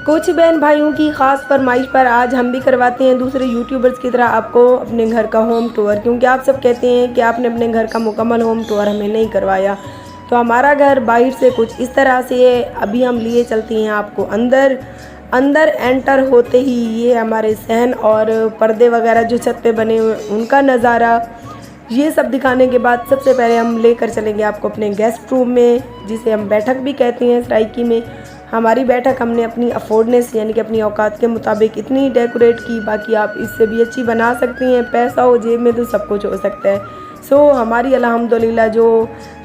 कुछ बहन भाइयों की ख़ास फरमाइश पर आज हम भी करवाते हैं दूसरे यूट्यूबर्स की तरह आपको अपने घर का होम टूर, क्योंकि आप सब कहते हैं कि आपने अपने घर का मुकम्मल होम टूर हमें नहीं करवाया। तो हमारा घर बाहर से कुछ इस तरह से है। अभी हम लिए चलते हैं आपको अंदर। अंदर एंटर होते ही ये हमारे सहन और पर्दे वगैरह जो छत पे बने हुए उनका नज़ारा, ये सब दिखाने के बाद सबसे पहले हम लेकर चलेंगे आपको अपने गेस्ट रूम में, जिसे हम बैठक भी कहते हैं सराइकी में। हमारी बैठक हमने अपनी अफोर्डनेस यानी कि अपनी औकात के मुताबिक इतनी डेकोरेट की, बाकी आप इससे भी अच्छी बना सकती हैं। पैसा हो जेब में तो सब कुछ हो सकता है। हमारी अल्हम्दुलिल्लाह जो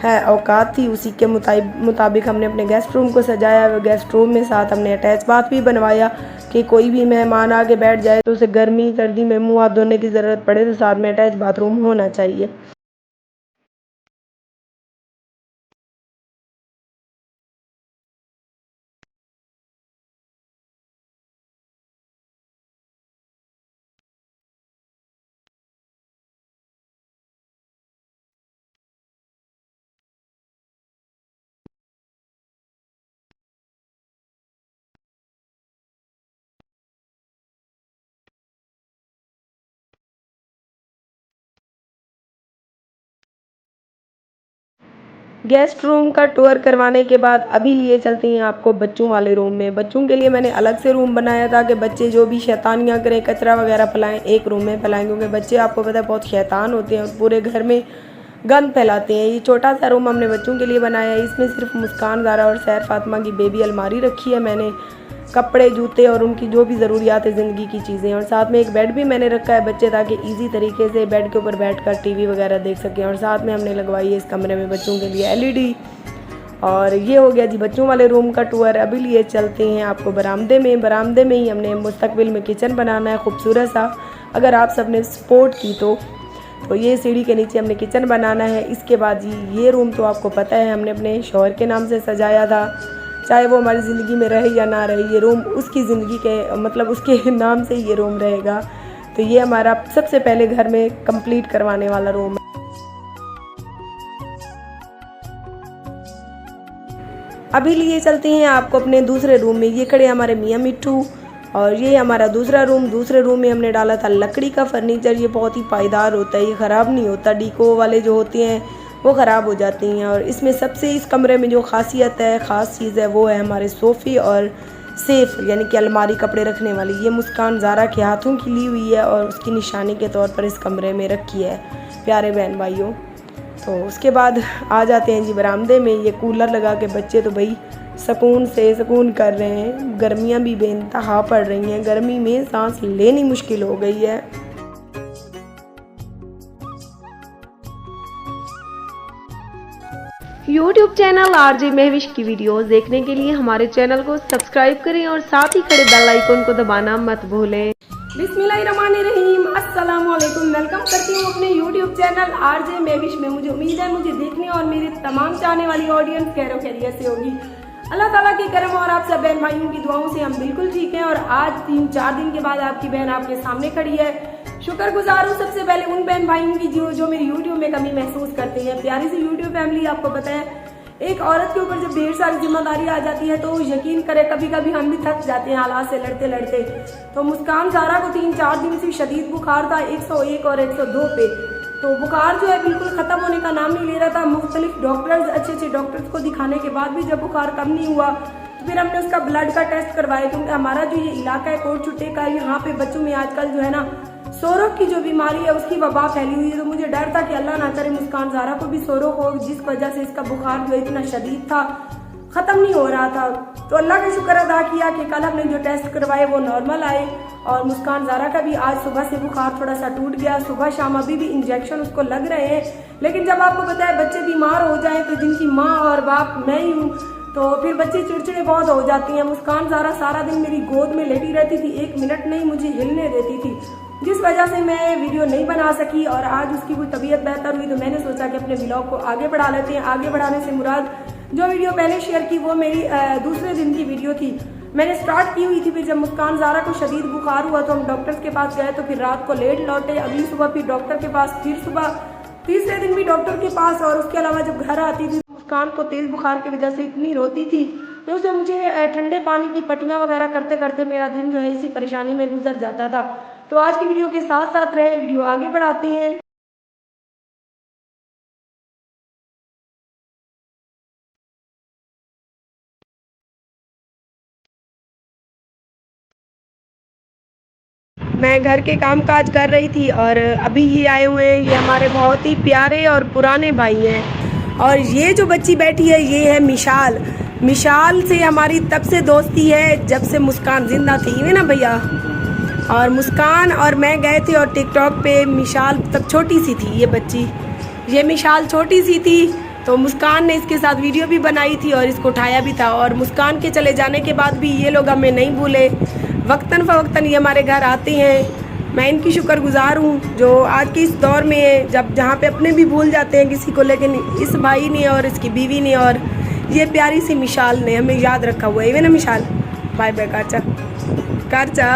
है औकात थी उसी के मुताबिक हमने अपने गेस्ट रूम को सजाया। गेस्ट रूम में साथ हमने अटैच बाथ भी बनवाया कि कोई भी मेहमान आके बैठ जाए तो उसे गर्मी सर्दी में मुँह हाथ धोने की ज़रूरत पड़े तो साथ में अटैच बाथरूम होना चाहिए। गेस्ट रूम का टूर करवाने के बाद अभी लिए चलते हैं आपको बच्चों वाले रूम में। बच्चों के लिए मैंने अलग से रूम बनाया था कि बच्चे जो भी शैतानियाँ करें, कचरा वगैरह फैलाएं, एक रूम में फैलाएं, क्योंकि बच्चे आपको पता है बहुत शैतान होते हैं और पूरे घर में गंद फैलाते हैं। ये छोटा सा रूम हमने बच्चों के लिए बनाया है। इसमें सिर्फ मुस्कान, ज़ारा और सैर फातिमा की बेबी अलमारी रखी है मैंने, कपड़े, जूते और उनकी जो भी ज़रूरियात है ज़िंदगी की चीज़ें, और साथ में एक बेड भी मैंने रखा है बच्चे ताकि इजी तरीके से बेड के ऊपर बैठकर टीवी वगैरह देख सकें। और साथ में हमने लगवाई है इस कमरे में बच्चों के लिए एलईडी। और ये हो गया जी बच्चों वाले रूम का टूर। अभी लिए चलते हैं आपको बरामदे में। बरामदे में ही हमने मुस्तकबिल में किचन बनाना है खूबसूरत सा, अगर आप सब ने सपोर्ट की तो ये सीढ़ी के नीचे हमने किचन बनाना है। इसके बाद जी ये रूम तो आपको पता है हमने अपने शौहर के नाम से सजाया था, चाहे वो हमारी ज़िंदगी में रहे या ना रहे, ये रूम उसकी ज़िंदगी के मतलब उसके नाम से ये रूम रहेगा। तो ये हमारा सबसे पहले घर में कंप्लीट करवाने वाला रूम है। अभी लिए चलते हैं आपको अपने दूसरे रूम में। ये खड़े हमारे मियाँ मिट्ठू और ये हमारा दूसरा रूम। दूसरे रूम में हमने डाला था लकड़ी का फर्नीचर। ये बहुत ही पायदार होता है, ये ख़राब नहीं होता। डीको वाले जो होते हैं वो ख़राब हो जाती हैं। और इसमें सबसे इस कमरे में जो खासियत है, ख़ास चीज़ है, वो है हमारे सोफ़े और सेफ़ यानी कि अलमारी कपड़े रखने वाली। ये मुस्कान ज़ारा के हाथों की ली हुई है और उसकी निशानी के तौर पर इस कमरे में रखी है प्यारे बहन भाइयों। तो उसके बाद आ जाते हैं जी बरामदे में। ये कूलर लगा के बच्चे तो भाई सुकून से सुकून कर रहे हैं। गर्मियाँ भी बेइंतहा पड़ रही हैं, गर्मी में सांस लेनी मुश्किल हो गई है। YouTube चैनल आरजे महविश की वीडियोस देखने के लिए हमारे चैनल को सब्सक्राइब करें और साथ ही खड़े बेल आइकन को दबाना मत भूलें। बिस्मिल्लाहिर्रहमानिर्रहीम, अस्सलाम वालेकुम। वेलकम करती हूँ अपने YouTube चैनल आरजे महविश में। मुझे उम्मीद है मुझे देखने और मेरे तमाम चाहने वाली ऑडियंस खैरो खैरियत से होगी। अल्लाह ताला के करम और आप सब बहन भाइयों की दुआओं से हम बिल्कुल ठीक हैं। और आज 3-4 दिन के बाद आपकी बहन आपके सामने खड़ी है। शुक्रगुजार हूँ सबसे पहले उन बहन भाइयों की जो मेरी यूट्यूब में कमी महसूस करते हैं। प्यारी सी यूट्यूब फैमिली, आपको पता है एक औरत के ऊपर जब ढेर सारी जिम्मेदारी आ जाती है तो यकीन करें कभी कभी हम भी थक जाते हैं हालात से लड़ते लड़ते। तो मुस्कान ज़ारा को 3-4 दिन से शदीद बुखार था, 101 और 102 पे। तो बुखार जो है बिल्कुल ख़त्म होने का नाम नहीं ले रहा था। मुख्तलिफ डॉक्टर्स, अच्छे डॉक्टर्स को दिखाने के बाद भी जब बुखार कम नहीं हुआ तो फिर हमने उसका ब्लड का टेस्ट करवाया, क्योंकि हमारा जो ये इलाका है कोट छुट्टे का, यहाँ पे बच्चों में आजकल जो है ना सोरोक की जो बीमारी है उसकी वबा फैली हुई है। तो मुझे डर था कि अल्लाह ना करे मुस्कान ज़ारा को भी सोरोक हो, जिस वजह से इसका बुखार जो इतना शदीद था, ख़त्म नहीं हो रहा था। तो अल्लाह का शुक्र अदा किया कि कल हमने जो टेस्ट करवाए वो नॉर्मल आए और मुस्कान ज़ारा का भी आज सुबह से बुखार थोड़ा सा टूट गया। सुबह शाम अभी भी इंजेक्शन उसको लग रहे हैं। लेकिन जब आपको पता है बच्चे बीमार हो जाएं तो जिनकी माँ और बाप मैं ही हूँ, तो फिर बच्चे चिड़चिड़े बहुत हो जाती हैं। मुस्कान ज़ारा सारा दिन मेरी गोद में लेटी रहती थी, 1 मिनट नहीं मुझे हिलने देती थी, जिस वजह से मैं वीडियो नहीं बना सकी। और आज उसकी कोई तबीयत बेहतर हुई तो मैंने सोचा कि अपने व्लॉग को आगे बढ़ा लेते हैं। आगे बढ़ाने से मुराद जो वीडियो पहले शेयर की वो मेरी दूसरे दिन की वीडियो थी। मैंने स्टार्ट की हुई थी, फिर जब मुस्कान ज़ारा को शदीद बुखार हुआ तो हम डॉक्टर्स के पास गए, तो फिर रात को लेट लौटे, अगली सुबह फिर डॉक्टर के पास, फिर सुबह तीसरे दिन भी डॉक्टर के पास। और उसके अलावा जब घर आती थी मुस्कान को तेज़ बुखार की वजह से इतनी रोती थी तो उससे मुझे ठंडे पानी की पट्टियाँ वगैरह करते करते मेरा दिन जो है इसी परेशानी में गुजर जाता था। तो आज की वीडियो के साथ साथ रहे, वीडियो आगे बढ़ाते हैं। मैं घर के काम काज कर रही थी और अभी ये आए हुए हैं, ये हमारे बहुत ही प्यारे और पुराने भाई हैं। और ये जो बच्ची बैठी है ये है मिशाल। मिशाल से हमारी तब से दोस्ती है जब से मुस्कान जिंदा थी, है ना भैया। और मुस्कान और मैं गए थे और टिकटॉक पे मिशाल तब छोटी सी थी, ये बच्ची, ये मिशाल छोटी सी थी। तो मुस्कान ने इसके साथ वीडियो भी बनाई थी और इसको उठाया भी था। और मुस्कान के चले जाने के बाद भी ये लोग हमें नहीं भूले, वक्तन फ़वक्तन ये हमारे घर आते हैं। मैं इनकी शुक्रगुजार हूँ जो आज के इस दौर में जहाँ पे अपने भी भूल जाते हैं किसी को, लेकिन इस भाई ने और इसकी बीवी ने और ये प्यारी सी मिशाल ने हमें याद रखा हुआ है ना मिशाल। बाय बाय काचा काचा।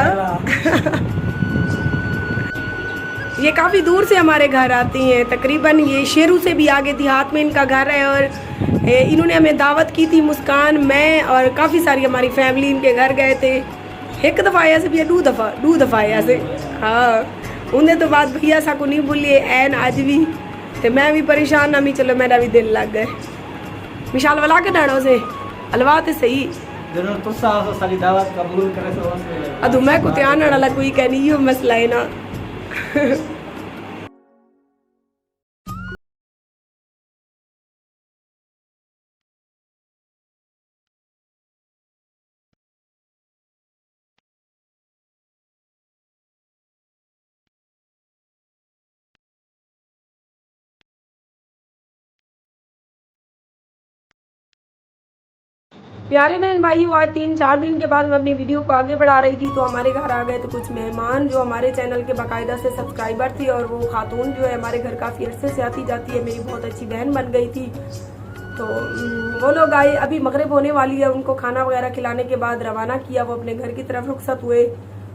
ये काफ़ी दूर से हमारे घर आती हैं, तकरीबन ये शेरू से भी आगे देहात में इनका घर है। और इन्होंने हमें दावत की थी, मुस्कान, मैं और काफ़ी सारी हमारी फैमिली इनके घर गए थे। एक दफ़ा आया से भैया, दो दफ़ा आया से। हाँ, उन्हें तो बात भैया सा को नहीं बोलिए एन आज भी। तो मैं भी परेशान ना, चलो मेरा भी दिल लग गए। मिशाल वाला के डाणों से अलवा तो सही तो सारी दावत कबूल करे। अदू मैं को ध्यान वाला कोई कहनी यो मसला है ना। प्यारे बहन भाई, आज 3-4 दिन के बाद मैं अपनी वीडियो को आगे बढ़ा रही थी तो हमारे घर आ गए थे कुछ मेहमान जो हमारे चैनल के बाकायदा से सब्सक्राइबर थी। और वो खातून जो है हमारे घर काफ़ी अरसे से आती जाती है, मेरी बहुत अच्छी बहन बन गई थी। तो वो लोग आए, अभी मगरिब होने वाली है, उनको खाना वगैरह खिलाने के बाद रवाना किया, वो अपने घर की तरफ रुखसत हुए।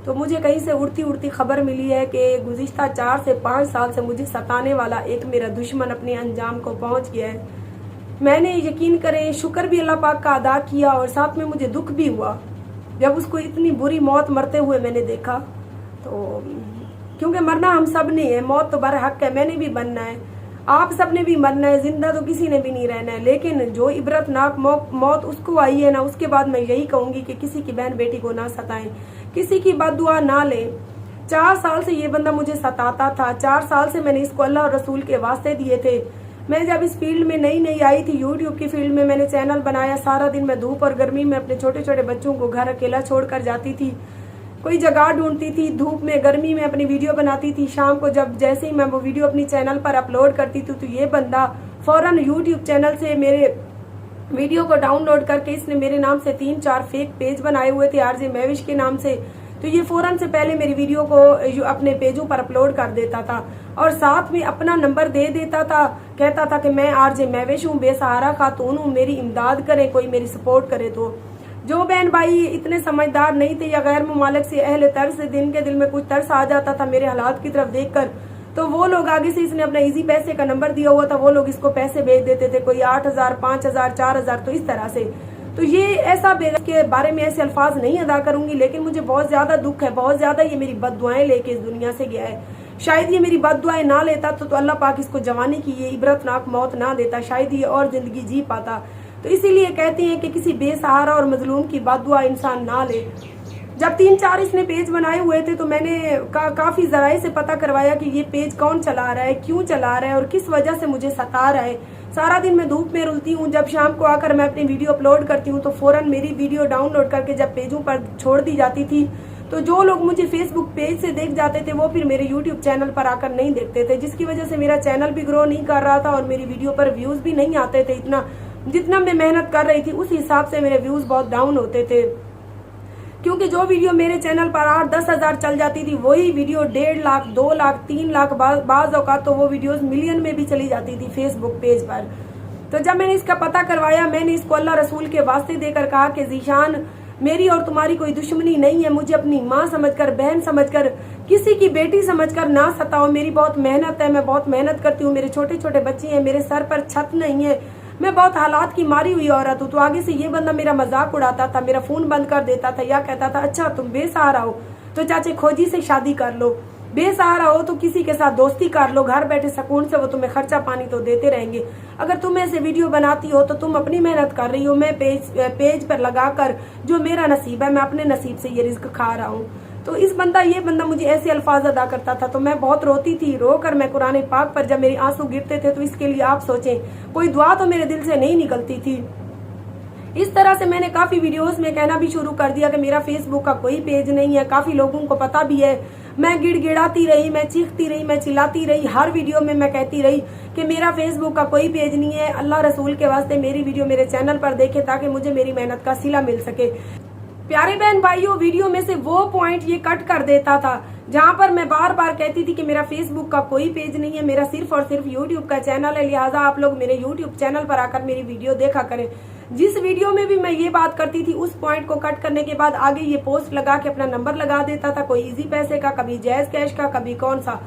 तो मुझे कहीं से उड़ती उड़ती खबर मिली है कि गुज़िश्ता 4 से 5 साल से मुझे सताने वाला एक मेरा दुश्मन अपने अंजाम को पहुँच गया है। मैंने यकीन करें शुक्र भी अल्लाह पाक का अदा किया और साथ में मुझे दुख भी हुआ जब उसको इतनी बुरी मौत मरते हुए मैंने देखा। तो क्योंकि मरना हम सब ने है, मौत तो बरहक है, मैंने भी बनना है, आप सब ने भी मरना है, जिंदा तो किसी ने भी नहीं रहना है। लेकिन जो इबरतनाक मौत उसको आई है ना, उसके बाद मैं यही कहूंगी कि किसी की बहन बेटी को ना सताएं, किसी की बददुआ ना लें। 4 साल से ये बंदा मुझे सताता था, 4 साल से मैंने इसको अल्लाह और रसूल के वास्ते दिए थे। मैं जब इस फील्ड में नई आई थी, यूट्यूब की फील्ड में, मैंने चैनल बनाया, सारा दिन मैं धूप और गर्मी में अपने छोटे छोटे बच्चों को घर अकेला छोड़कर जाती थी, कोई जगह ढूंढती थी, धूप में गर्मी में अपनी वीडियो बनाती थी। शाम को जब जैसे ही मैं वो वीडियो अपनी चैनल पर अपलोड करती थी तो ये बंदा फौरन यूट्यूब चैनल से मेरे वीडियो को डाउनलोड करके इसने मेरे नाम से 3-4 फेक पेज बनाए हुए थे आरजे महविश के नाम से। तो ये फौरन से पहले मेरी वीडियो को अपने पेजों पर अपलोड कर देता था और साथ में अपना नंबर दे देता था, कहता था कि मैं आरजे महविश हूँ, बेसहारा खातून हूँ, मेरी इमदाद करे, कोई मेरी सपोर्ट करे। तो जो बहन भाई इतने समझदार नहीं थे या गैर मुमालिक से अहले तर्स से दिन के दिल में कुछ तरस आ जाता था मेरे हालात की तरफ देखकर, तो वो लोग आगे से, इसने अपना इजी पैसे का नंबर दिया हुआ था, वो लोग इसको पैसे भेज देते थे, कोई 8,000, 5,000, 4,000, तो इस तरह से। तो ये ऐसा बेगम के बारे में ऐसे अल्फाज नहीं अदा करूंगी, लेकिन मुझे बहुत ज्यादा दुख है, बहुत ज्यादा ये मेरी बददुआएं लेके इस दुनिया से गया है। शायद ये मेरी बददुआएं ना लेता तो अल्लाह पाक इसको जवानी की ये इबरतनाक मौत ना देता, शायद ये और जिंदगी जी पाता। तो इसीलिए कहते हैं कि किसी बेसहारा और मजलूम की बददुआ इंसान ना ले। जब 3-4 इसने पेज बनाए हुए थे तो मैंने काफी जराए से पता करवाया कि ये पेज कौन चला रहा है, क्यों चला रहा है और किस वजह से मुझे सता रहा है। सारा दिन मैं धूप में रुलती हूँ, जब शाम को आकर मैं अपनी वीडियो अपलोड करती हूँ तो फौरन मेरी वीडियो डाउनलोड करके जब पेजों पर छोड़ दी जाती थी तो जो लोग मुझे फेसबुक पेज से देख जाते थे वो फिर मेरे यूट्यूब चैनल पर आकर नहीं देखते थे, जिसकी वजह से मेरा चैनल भी ग्रो नहीं कर रहा था और मेरी वीडियो पर व्यूज भी नहीं आते थे। इतना जितना मैं मेहनत कर रही थी उस हिसाब से मेरे व्यूज बहुत डाउन होते थे, क्योंकि जो वीडियो मेरे चैनल पर 8-10 हजार चल जाती थी वही वीडियो 1.5 लाख, 2 लाख, 3 लाख, बाज औकात तो वो वीडियोस मिलियन में भी चली जाती थी फेसबुक पेज पर। तो जब मैंने इसका पता करवाया, मैंने इसको अल्लाह रसूल के वास्ते देकर कहा कि जीशान, मेरी और तुम्हारी कोई दुश्मनी नहीं है, मुझे अपनी माँ समझकर, बहन समझकर, किसी की बेटी समझकर ना सताओ। मेरी बहुत मेहनत है, मैं बहुत मेहनत करती हूँ, मेरे छोटे छोटे बच्चे हैं, मेरे सर पर छत नहीं है, मैं बहुत हालात की मारी हुई औरत हूँ। तो आगे से ये बंदा मेरा मजाक उड़ाता था, मेरा फोन बंद कर देता था, या कहता था अच्छा तुम बेसहारा हो तो चाचे खोजी से शादी कर लो, बेसहारा हो तो किसी के साथ दोस्ती कर लो, घर बैठे सुकून से वो तुम्हें खर्चा पानी तो देते रहेंगे। अगर तुम ऐसे वीडियो बनाती हो तो तुम अपनी मेहनत कर रही हो, मैं पेज पर लगाकर जो मेरा नसीब है मैं अपने नसीब से ये रिस्क खा रहा हूँ। तो ये बंदा मुझे ऐसे अल्फाज अदा करता था तो मैं बहुत रोती थी। रोकर मैं कुरान पाक पर जब मेरे आंसू गिरते थे तो इसके लिए आप सोचें कोई दुआ तो मेरे दिल से नहीं निकलती थी। इस तरह से मैंने काफी वीडियोस में कहना भी शुरू कर दिया कि मेरा फेसबुक का कोई पेज नहीं है। काफी लोगों को पता भी है। मैं गिड़गिड़ाती रही, मैं चीखती रही, मैं चिल्लाती रही, हर वीडियो में मैं कहती रही कि मेरा फेसबुक का कोई पेज नहीं है। अल्लाह रसूल के वास्ते मेरी वीडियो मेरे चैनल पर देखे ताकि मुझे मेरी मेहनत का सिला मिल सके। प्यारे बहन भाइयों, वीडियो में से वो पॉइंट ये कट कर देता था जहां पर मैं बार बार कहती थी कि मेरा फेसबुक का कोई पेज नहीं है, मेरा सिर्फ और सिर्फ यूट्यूब का चैनल है, लिहाजा आप लोग मेरे यूट्यूब चैनल पर आकर मेरी वीडियो देखा करें। जिस वीडियो में भी मैं ये बात करती थी उस पॉइंट को कट करने के बाद आगे ये पोस्ट लगा के अपना नंबर लगा देता था, कोई इजी पैसे का, कभी जैज कैश का, कभी कौन सा,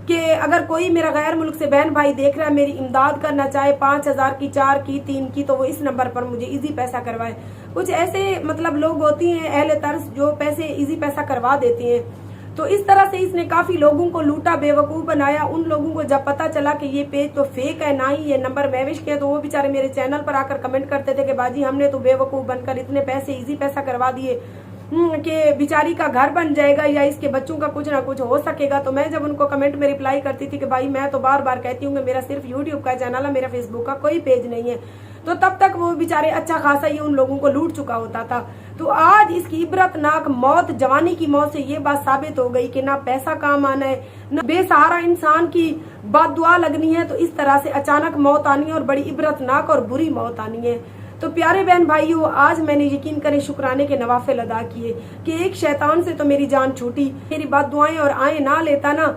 कि अगर कोई मेरा गैर मुल्क से बहन भाई देख रहा है, मेरी इमदाद करना चाहे 5,000 की, 4 की, 3 की, तो वो इस नंबर पर मुझे इजी पैसा करवाए। कुछ ऐसे मतलब लोग होती हैं अहले तर्स जो पैसे इजी पैसा करवा देते हैं। तो इस तरह से इसने काफी लोगों को लूटा, बेवकूफ बनाया। उन लोगों को जब पता चला कि ये पेज तो फेक है, ना ही ये नंबर महविश के, तो वो बेचारे मेरे चैनल पर आकर कमेंट करते थे कि बाजी हमने तो बेवकूफ बनकर इतने पैसे इजी पैसा करवा दिए कि बेचारी का घर बन जाएगा या इसके बच्चों का कुछ ना कुछ हो सकेगा। तो मैं जब उनको कमेंट में रिप्लाई करती थी कि भाई मैं तो बार बार कहती हूँ कि मेरा सिर्फ यूट्यूब का चैनल है, मेरा फेसबुक का कोई पेज नहीं है, तो तब तक वो बेचारे अच्छा खासा ही उन लोगों को लूट चुका होता था। तो आज इसकी इबरतनाक मौत, जवानी की मौत से ये बात साबित हो गई कि ना पैसा काम आना है, ना बेसहारा इंसान की बद्दुआ लगनी है। तो इस तरह से अचानक मौत आनी है और बड़ी इबरतनाक और बुरी मौत आनी है। तो प्यारे बहन भाइयों, आज मैंने यकीन करें शुक्राने के नवाफिल अदा किए कि एक शैतान से तो मेरी जान छूटी। मेरी बद्दुआएं और आए ना लेता ना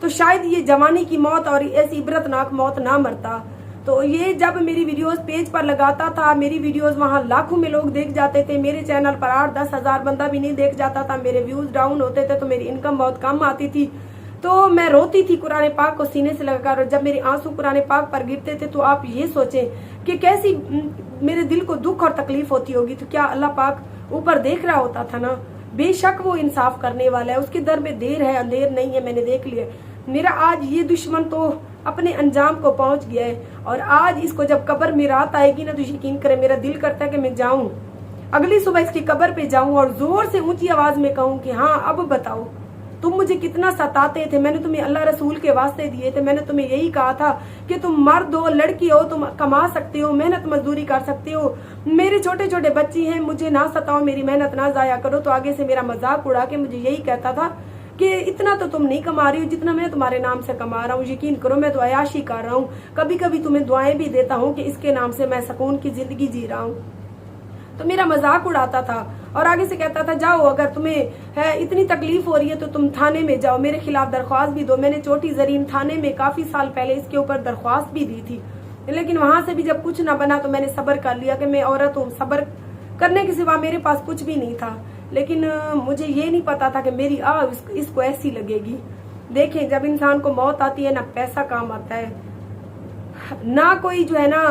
तो शायद ये जवानी की मौत और ऐसी इबरतनाक मौत ना मरता। तो ये जब मेरी वीडियोस पेज पर लगाता था, मेरी वीडियोस वहां लाखों में लोग देख जाते थे, मेरे चैनल पर 8-10 हजार बंदा भी नहीं देख जाता था, मेरे व्यूज डाउन होते थे, तो मेरी इनकम बहुत कम आती थी। तो मैं रोती थी कुरान पाक को सीने से लगाकर, और जब मेरे आंसू कुरान पाक पर गिरते थे तो आप ये सोचें कि कैसी मेरे दिल को दुख और तकलीफ होती होगी। तो क्या अल्लाह पाक ऊपर देख रहा होता था ना? बेशक वो इंसाफ करने वाला है, उसके दर में देर है अंधेर नहीं है, मैंने देख लिया। मेरा आज ये दुश्मन तो अपने अंजाम को पहुंच गया है, और आज इसको जब कब्र में रात आएगी ना तो यकीन करें मेरा दिल करता है कि मैं जाऊं, अगली सुबह इसकी कब्र पे जाऊं और जोर से ऊंची आवाज में कहूं कि हाँ अब बताओ तुम मुझे कितना सताते थे, मैंने तुम्हें अल्लाह रसूल के वास्ते दिए थे, मैंने तुम्हें यही कहा था कि तुम मर्द हो, लड़की हो, तुम कमा सकते हो, मेहनत मजदूरी कर सकते हो, मेरे छोटे छोटे बच्चे हैं, मुझे ना सताओ, मेरी मेहनत ना जाया करो। तो आगे से मेरा मजाक उड़ा के मुझे यही कहता था कि इतना तो तुम नहीं कमा रही हो जितना मैं तुम्हारे नाम से कमा रहा हूँ, यकीन करो मैं तो अयाशी कर रहा हूँ, कभी कभी तुम्हें दुआएं भी देता हूँ कि इसके नाम से मैं सुकून की जिंदगी जी रहा हूँ। तो मेरा मजाक उड़ाता था और आगे से कहता था जाओ अगर तुम्हें है इतनी तकलीफ हो रही है तो तुम थाने में जाओ, मेरे खिलाफ दरख्वास्त भी दो। मैंने चोटी जरीन थाने में काफी साल पहले इसके ऊपर दरख्वास्त भी दी थी, लेकिन वहां से भी जब कुछ ना बना तो मैंने सब्र कर लिया कि मैं औरत हूँ, सब्र करने के सिवा मेरे पास कुछ भी नहीं था। लेकिन मुझे ये नहीं पता था कि मेरी इसको ऐसी लगेगी। देखें जब इंसान को मौत आती है ना पैसा काम आता है, ना कोई जो है ना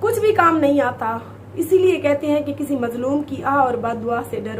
कुछ भी काम नहीं आता। इसीलिए कहते हैं कि किसी मजलूम की आह और बद्दुआ से डरो।